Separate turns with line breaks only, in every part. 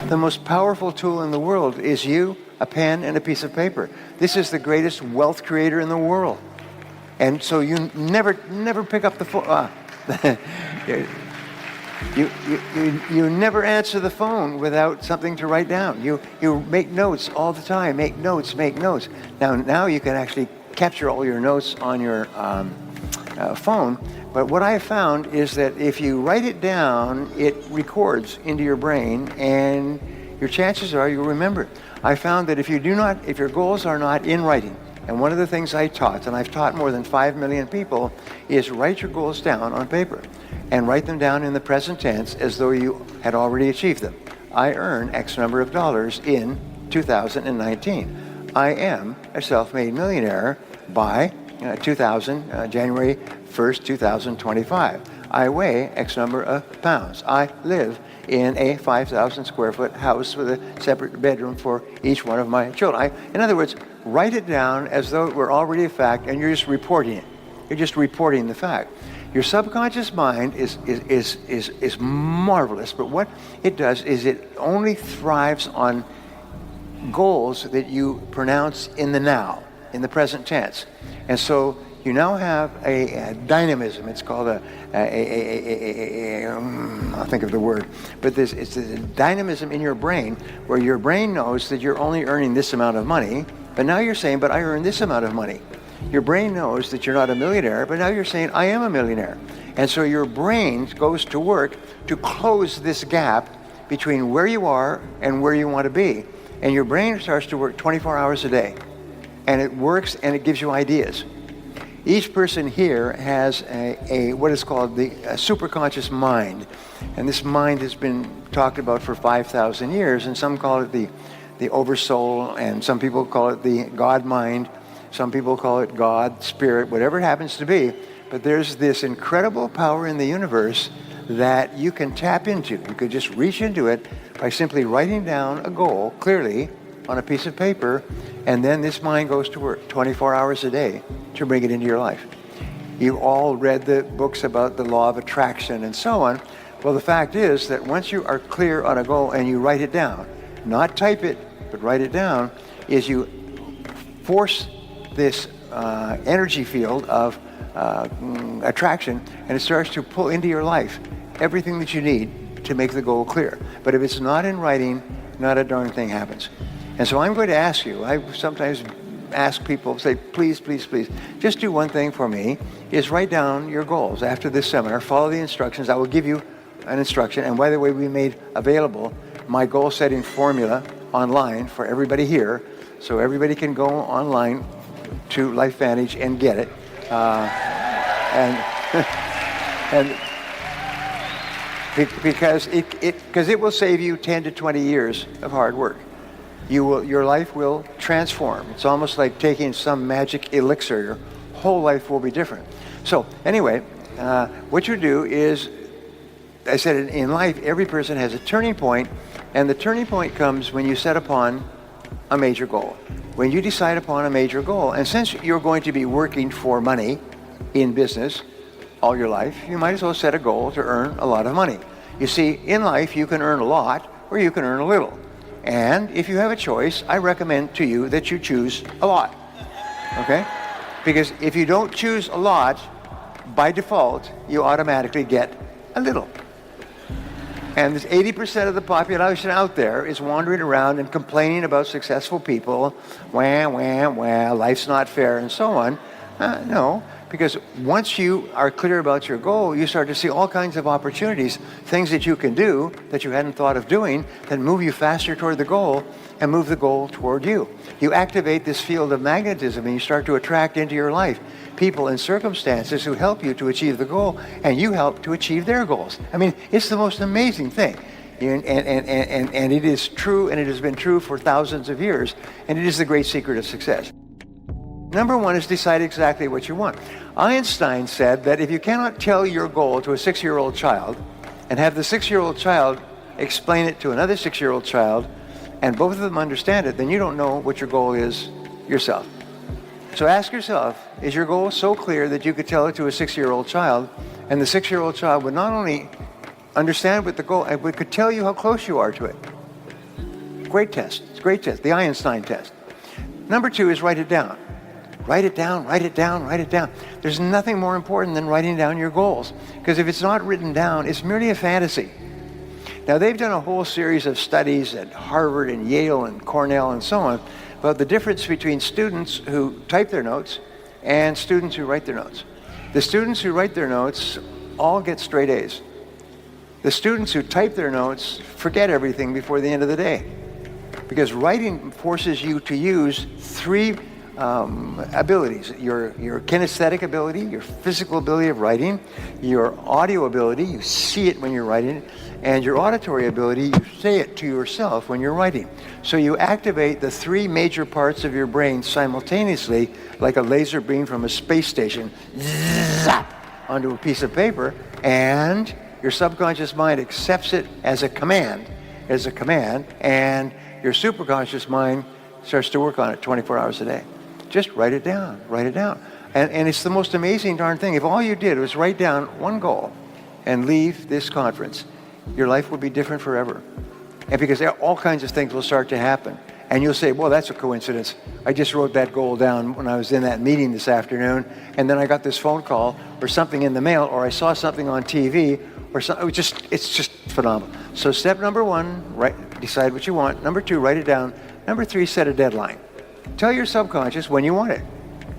The most powerful tool in the world is you, a pen, and a piece of paper. This is the greatest wealth creator in the world. And so you never pick up the phone. You never answer the phone without something to write down. You make notes all the time. Make notes. Now you can actually capture all your notes on your phone. But what I found is that if you write it down, it records into your brain, and your chances are you'll remember it. I found that if your goals are not in writing, and one of the things I taught, and I've taught more than 5 million people, is write your goals down on paper and write them down in the present tense as though you had already achieved them. I earn X number of dollars in 2019. I am a self-made millionaire by January 1st, 2025. I weigh X number of pounds. I live in a 5,000 square foot house with a separate bedroom for each one of my children. In other words, write it down as though it were already a fact, and you're just reporting it. You're just reporting the fact. Your subconscious mind is marvelous, but what it does is it only thrives on goals that you pronounce in the now, in the present tense. And so you now have a dynamism. It's called I'll think of the word, but it's a dynamism in your brain where your brain knows that you're only earning this amount of money, but now you're saying, but I earn this amount of money. Your brain knows that you're not a millionaire, but now you're saying, I am a millionaire. And so your brain goes to work to close this gap between where you are and where you want to be. And your brain starts to work 24 hours a day. And it works, and it gives you ideas. Each person here has what is called the superconscious mind. And this mind has been talked about for 5,000 years, and some call it the oversoul, and some people call it the God mind. Some people call it God, spirit, whatever it happens to be. But there's this incredible power in the universe that you can tap into. You could just reach into it by simply writing down a goal clearly on a piece of paper, and then this mind goes to work 24 hours a day to bring it into your life. You all read the books about the law of attraction and so on. Well, the fact is that once you are clear on a goal and you write it down, not type it, but write it down, is you force this energy field of attraction, and it starts to pull into your life everything that you need to make the goal clear. But if it's not in writing, not a darn thing happens. And so I'm going to ask you, I sometimes ask people, say, please, just do one thing for me, is write down your goals. After this seminar, follow the instructions. I will give you an instruction. And by the way, we made available my goal setting formula online for everybody here. So everybody can go online to LifeVantage and get it. Because it will save you 10 to 20 years of hard work. Your life will transform. It's almost like taking some magic elixir. Your whole life will be different. So anyway, what you do is, I said in life, every person has a turning point, and the turning point comes when you set upon a major goal. When you decide upon a major goal, and since you're going to be working for money in business all your life, you might as well set a goal to earn a lot of money. You see, in life, you can earn a lot or you can earn a little. And if you have a choice, I recommend to you that you choose a lot, okay? Because if you don't choose a lot, by default, you automatically get a little. And there's 80% of the population out there is wandering around and complaining about successful people, life's not fair, and so on. No, because once you are clear about your goal, you start to see all kinds of opportunities, things that you can do that you hadn't thought of doing, that move you faster toward the goal and move the goal toward you. You activate this field of magnetism, and you start to attract into your life people and circumstances who help you to achieve the goal, and you help to achieve their goals. I mean, it's the most amazing thing. And it is true, and it has been true for thousands of years, and it is the great secret of success. Number one is decide exactly what you want. Einstein said that if you cannot tell your goal to a 6-year-old child and have the 6-year-old child explain it to another 6-year-old child, and both of them understand it, then you don't know what your goal is yourself. So ask yourself, is your goal so clear that you could tell it to a 6-year-old child, and the 6-year-old child would not only understand what the goal, but could tell you how close you are to it? great test. It's a great test, the Einstein test. Number 2 is write it down. Write it down, write it down, write it down. There's nothing more important than writing down your goals, because if it's not written down, it's merely a fantasy. Now, they've done a whole series of studies at Harvard and Yale and Cornell and so on about the difference between students who type their notes and students who write their notes. The students who write their notes all get straight A's. The students who type their notes forget everything before the end of the day, because writing forces you to use 3 abilities: your kinesthetic ability, your physical ability of writing, your audio ability, you see it when you're writing, and your auditory ability, you say it to yourself when you're writing. So you activate the 3 major parts of your brain simultaneously, like a laser beam from a space station, zap, onto a piece of paper, and your subconscious mind accepts it as a command, and your superconscious mind starts to work on it 24 hours a day. Just write it down, write it down. And it's the most amazing darn thing. If all you did was write down one goal and leave this conference, your life will be different forever. And because all kinds of things will start to happen. And you'll say, well, that's a coincidence. I just wrote that goal down when I was in that meeting this afternoon, and then I got this phone call or something in the mail, or I saw something on TV, or something. It's just phenomenal. So step number 1, decide what you want. Number 2, write it down. Number 3, set a deadline. Tell your subconscious when you want it.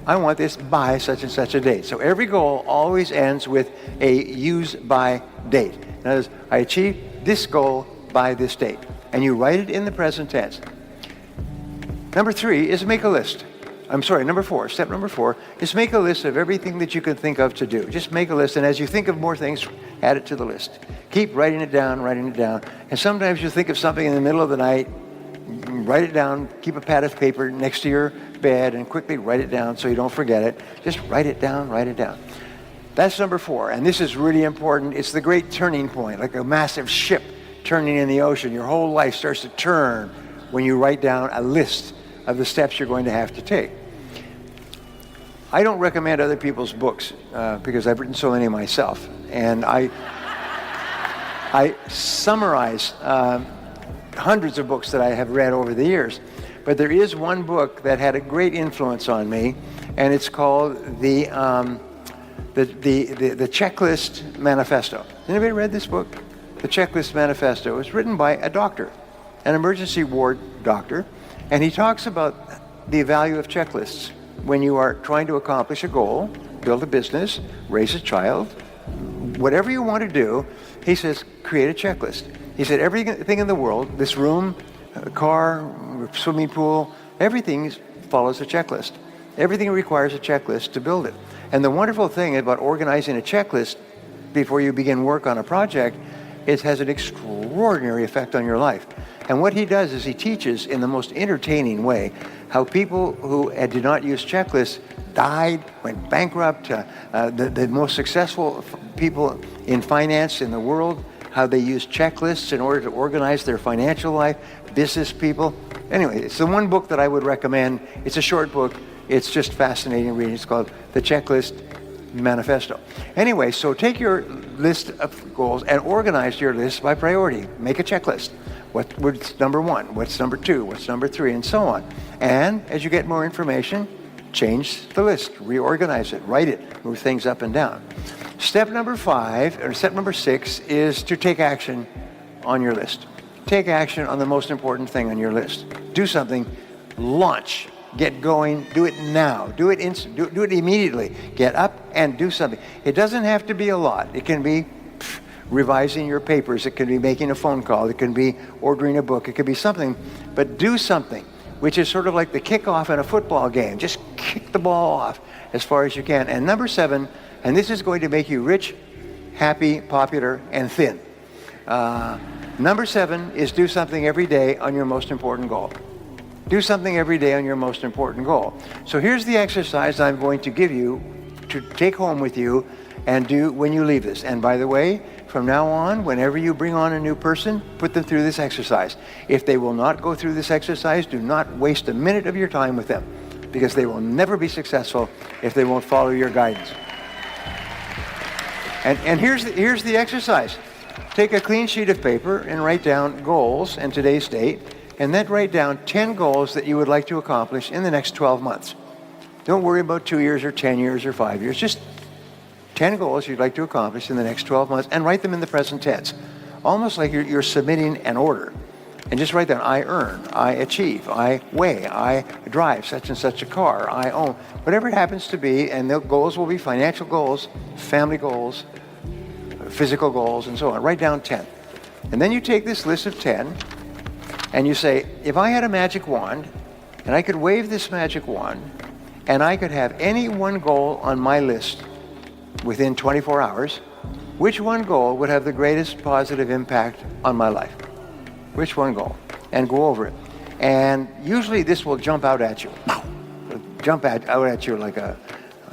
I want this by such and such a date. So every goal always ends with a use by date. In other words, I achieved this goal by this date. And you write it in the present tense. Number 3 is make a list. Number 4, step number 4 is make a list of everything that you can think of to do. Just make a list, and as you think of more things, add it to the list. Keep writing it down, and sometimes you think of something in the middle of the night, write it down, keep a pad of paper next to your bed, and quickly write it down so you don't forget it. Just write it down. That's number 4, and this is really important. It's the great turning point, like a massive ship turning in the ocean. Your whole life starts to turn when you write down a list of the steps you're going to have to take. I don't recommend other people's books because I've written so many myself, and I summarize hundreds of books that I have read over the years. But there is one book that had a great influence on me, and it's called the Checklist Manifesto. Has anybody read this book? The Checklist Manifesto. It was written by a doctor, an emergency ward doctor, and he talks about the value of checklists when you are trying to accomplish a goal, build a business, raise a child, whatever you want to do. He says, create a checklist. He said, everything in the world, this room, a car, swimming pool, everything follows a checklist. Everything requires a checklist to build it. And the wonderful thing about organizing a checklist before you begin work on a project, it has an extraordinary effect on your life. And what he does is he teaches in the most entertaining way how people who did not use checklists died, went bankrupt, the most successful people in finance in the world, how they use checklists in order to organize their financial life, business people. Anyway, it's the one book that I would recommend. It's a short book. It's just fascinating reading. It's called The Checklist Manifesto. Anyway, so take your list of goals and organize your list by priority. Make a checklist. What's number 1? What's number 2? What's number 3? And so on. And as you get more information, change the list, reorganize it, write it, move things up and down. Step number 6 is to take action on your list. Take action on the most important thing on your list. Do something, launch, get going, do it now, do it immediately. Get up and do something. It doesn't have to be a lot. It can be revising your papers, it can be making a phone call, it can be ordering a book, it could be something, but do something, which is sort of like the kickoff in a football game. Just kick the ball off as far as you can. And number 7, and this is going to make you rich, happy, popular, and thin. Number 7 is do something every day on your most important goal. Do something every day on your most important goal. So here's the exercise I'm going to give you to take home with you and do when you leave this. And by the way, from now on, whenever you bring on a new person, put them through this exercise. If they will not go through this exercise, do not waste a minute of your time with them, because they will never be successful if they won't follow your guidance. And here's the exercise. Take a clean sheet of paper and write down goals and today's date, and then write down 10 goals that you would like to accomplish in the next 12 months. Don't worry about 2 years or 10 years or 5 years. Just 10 goals you'd like to accomplish in the next 12 months, and write them in the present tense. Almost like you're submitting an order. And just write down, I earn, I achieve, I weigh, I drive such and such a car, I own, whatever it happens to be. And the goals will be financial goals, family goals, physical goals, and so on. Write down 10. And then you take this list of 10 and you say, if I had a magic wand and I could wave this magic wand and I could have any one goal on my list within 24 hours, which one goal would have the greatest positive impact on my life? Which one goal? And go over it. And usually this will jump out at you. It'll jump out at you like a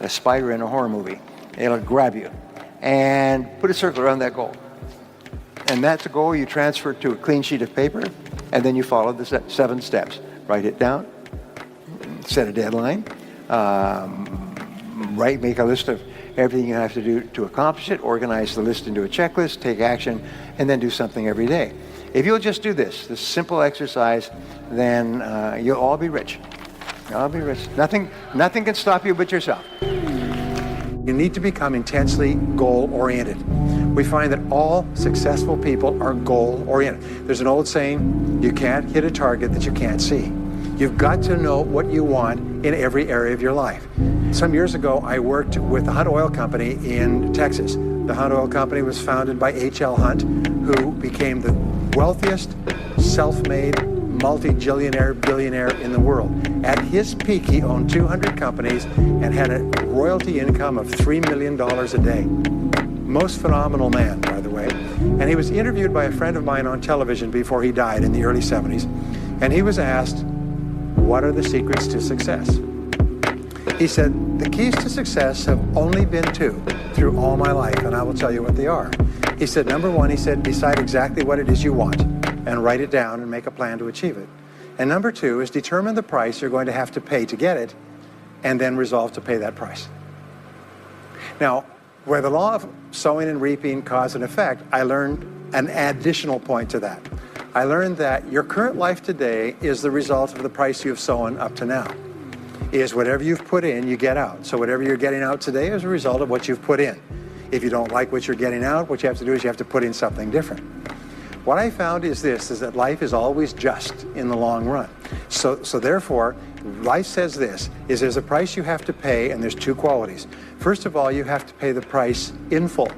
spider in a horror movie. It'll grab you. And put a circle around that goal. And that's a goal you transfer to a clean sheet of paper, and then you follow the 7 steps. Write it down, set a deadline, make a list of everything you have to do to accomplish it, organize the list into a checklist, take action, and then do something every day. If you'll just do this simple exercise, then you'll all be rich. You'll all be rich. Nothing can stop you but yourself.
You need to become intensely goal-oriented. We find that all successful people are goal-oriented. There's an old saying, you can't hit a target that you can't see. You've got to know what you want in every area of your life. Some years ago, I worked with the Hunt Oil Company in Texas. The Hunt Oil Company was founded by H.L. Hunt, who became the wealthiest, self-made, multi-billionaire in the world. At his peak, he owned 200 companies and had a royalty income of $3 million a day. Most phenomenal man, by the way. And he was interviewed by a friend of mine on television before he died in the early 70s. And he was asked, what are the secrets to success? He said, the keys to success have only been 2 through all my life, and I will tell you what they are. He said, number 1, he said, decide exactly what it is you want and write it down and make a plan to achieve it. And number 2 is determine the price you're going to have to pay to get it, and then resolve to pay that price. Now, where the law of sowing and reaping cause and effect, I learned an additional point to that. I learned that your current life today is the result of the price you've sown up to now. Is whatever you've put in, you get out. So whatever you're getting out today is a result of what you've put in. If you don't like what you're getting out, what you have to do is you have to put in something different. What I found is that life is always just in the long run. So therefore, life says this, is there's a price you have to pay, and there's 2 qualities. First of all, you have to pay the price in full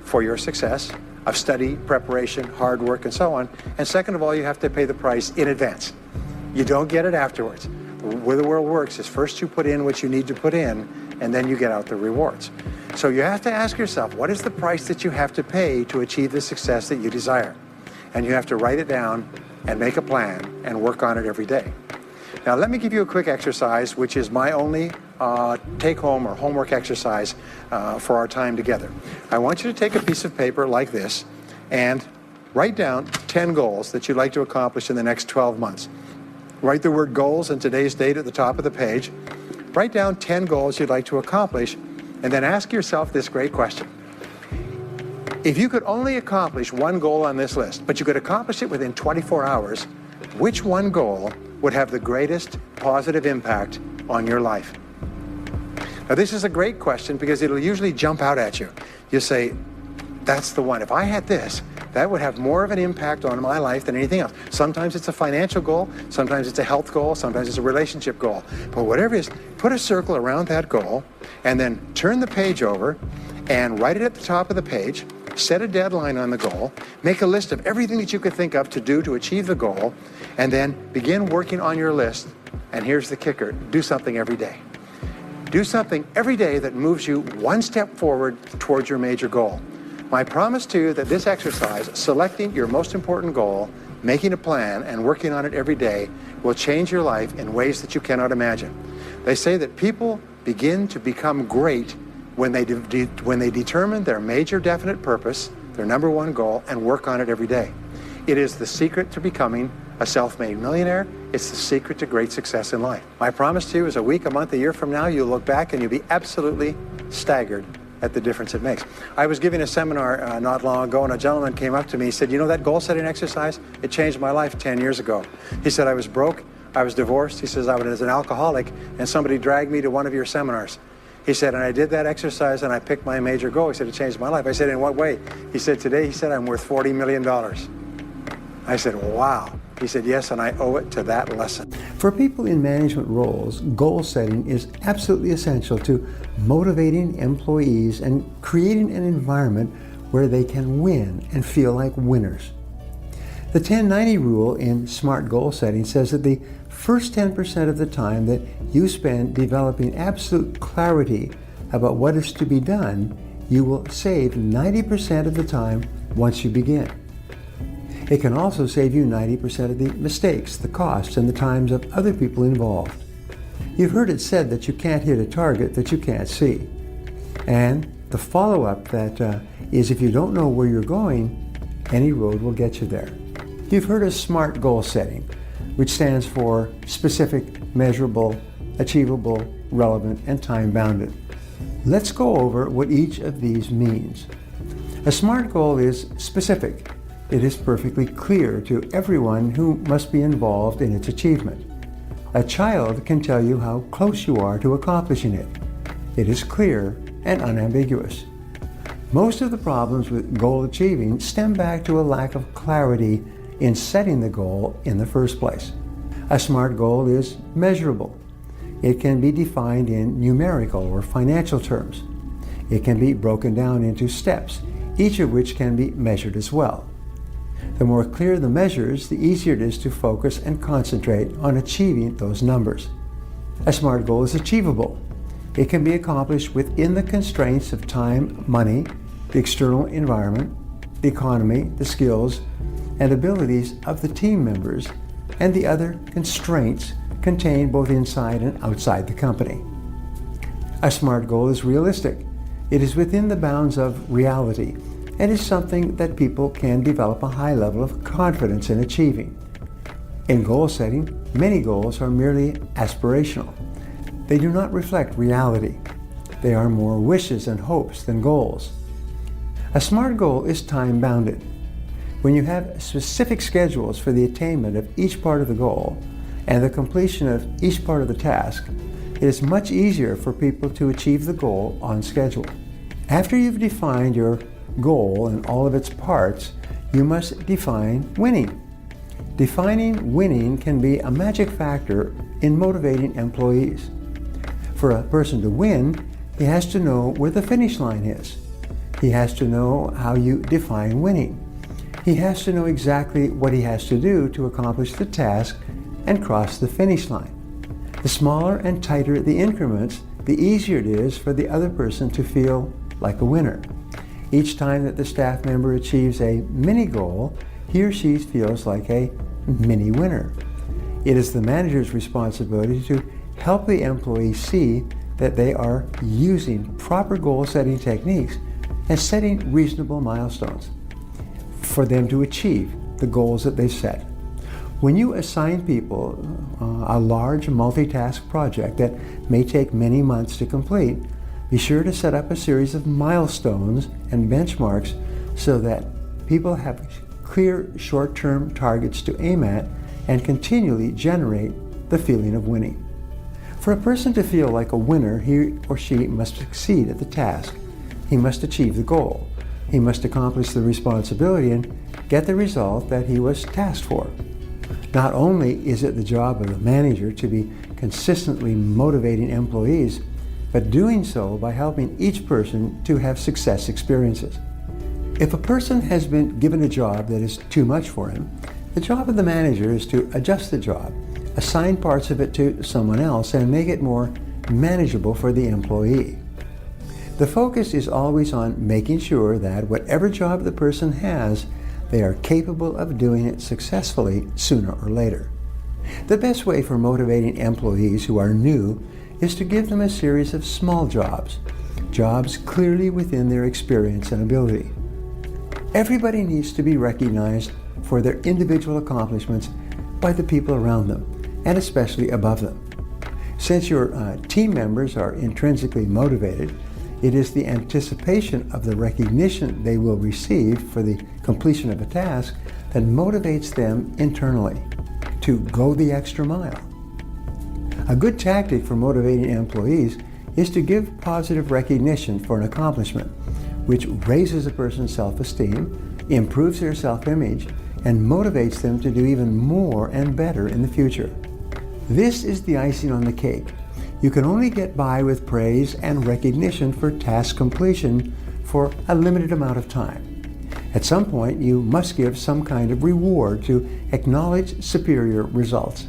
for your success of study, preparation, hard work, and so on. And second of all, you have to pay the price in advance. You don't get it afterwards. The way the world works is first you put in what you need to put in, and then you get out the rewards. So you have to ask yourself, what is the price that you have to pay to achieve the success that you desire? And you have to write it down and make a plan and work on it every day. Now let me give you a quick exercise, which is my only take-home or homework exercise for our time together. I want you to take a piece of paper like this and write down 10 goals that you'd like to accomplish in the next 12 months. Write the word goals and today's date at the top of the page. Write down 10 goals you'd like to accomplish, and then ask yourself this great question. If you could only accomplish one goal on this list, but you could accomplish it within 24 hours, which one goal would have the greatest positive impact on your life? Now this is a great question because it'll usually jump out at you. You say, that's the one. If I had this, that would have more of an impact on my life than anything else. Sometimes it's a financial goal, sometimes it's a health goal, sometimes it's a relationship goal. But whatever it is, put a circle around that goal and then turn the page over and write it at the top of the page, set a deadline on the goal, make a list of everything that you could think of to do to achieve the goal, and then begin working on your list. And here's the kicker, do something every day. Do something every day that moves you one step forward towards your major goal. My promise to you that this exercise, selecting your most important goal, making a plan, and working on it every day, will change your life in ways that you cannot imagine. They say that people begin to become great when they determine their major definite purpose, their number one goal, and work on it every day. It is the secret to becoming a self-made millionaire. It's the secret to great success in life. My promise to you is a week, a month, a year from now, you'll look back and you'll be absolutely staggered at the difference it makes. I was giving a seminar not long ago, and a gentleman came up to me. He said, you know that goal-setting exercise? It changed my life 10 years ago. He said, I was broke, I was divorced. He says, I was an alcoholic, and somebody dragged me to one of your seminars. He said, and I did that exercise, and I picked my major goal. He said, it changed my life. I said, in what way? He said, today, he said, I'm worth $40 million. I said, wow. He said, yes, and I owe it to that lesson.
For people in management roles, goal setting is absolutely essential to motivating employees and creating an environment where they can win and feel like winners. The 10-90 rule in SMART goal setting says that the first 10% of the time that you spend developing absolute clarity about what is to be done, you will save 90% of the time once you begin. It can also save you 90% of the mistakes, the costs, and the times of other people involved. You've heard it said that you can't hit a target that you can't see. And the follow-up that is if you don't know where you're going, any road will get you there. You've heard of SMART goal setting, which stands for specific, measurable, achievable, relevant, and time-bounded. Let's go over what each of these means. A SMART goal is specific. It is perfectly clear to everyone who must be involved in its achievement. A child can tell you how close you are to accomplishing it. It is clear and unambiguous. Most of the problems with goal achieving stem back to a lack of clarity in setting the goal in the first place. A SMART goal is measurable. It can be defined in numerical or financial terms. It can be broken down into steps, each of which can be measured as well. The more clear the measures, the easier it is to focus and concentrate on achieving those numbers. A SMART goal is achievable. It can be accomplished within the constraints of time, money, the external environment, the economy, the skills, and abilities of the team members, and the other constraints contained both inside and outside the company. A SMART goal is realistic. It is within the bounds of reality and is something that people can develop a high level of confidence in achieving. In goal setting, many goals are merely aspirational. They do not reflect reality. They are more wishes and hopes than goals. A SMART goal is time-bounded. When you have specific schedules for the attainment of each part of the goal and the completion of each part of the task, it is much easier for people to achieve the goal on schedule. After you've defined your goal and all of its parts, you must define winning. Defining winning can be a magic factor in motivating employees. For a person to win, he has to know where the finish line is. He has to know how you define winning. He has to know exactly what he has to do to accomplish the task and cross the finish line. The smaller and tighter the increments, the easier it is for the other person to feel like a winner. Each time that the staff member achieves a mini goal, he or she feels like a mini winner. It is the manager's responsibility to help the employee see that they are using proper goal setting techniques and setting reasonable milestones for them to achieve the goals that they set. When you assign people a large multitask project that may take many months to complete, be sure to set up a series of milestones and benchmarks so that people have clear short-term targets to aim at and continually generate the feeling of winning. For a person to feel like a winner, he or she must succeed at the task. He must achieve the goal. He must accomplish the responsibility and get the result that he was tasked for. Not only is it the job of the manager to be consistently motivating employees, but doing so by helping each person to have success experiences. If a person has been given a job that is too much for him, the job of the manager is to adjust the job, assign parts of it to someone else, and make it more manageable for the employee. The focus is always on making sure that whatever job the person has, they are capable of doing it successfully sooner or later. The best way for motivating employees who are new is to give them a series of small jobs clearly within their experience and ability. Everybody needs to be recognized for their individual accomplishments by the people around them, and especially above them. Since your team members are intrinsically motivated, It is the anticipation of the recognition they will receive for the completion of a task that motivates them internally to go the extra mile. A good tactic for motivating employees is to give positive recognition for an accomplishment, which raises a person's self-esteem, improves their self-image, and motivates them to do even more and better in the future. This is the icing on the cake. You can only get by with praise and recognition for task completion for a limited amount of time. At some point, you must give some kind of reward to acknowledge superior results.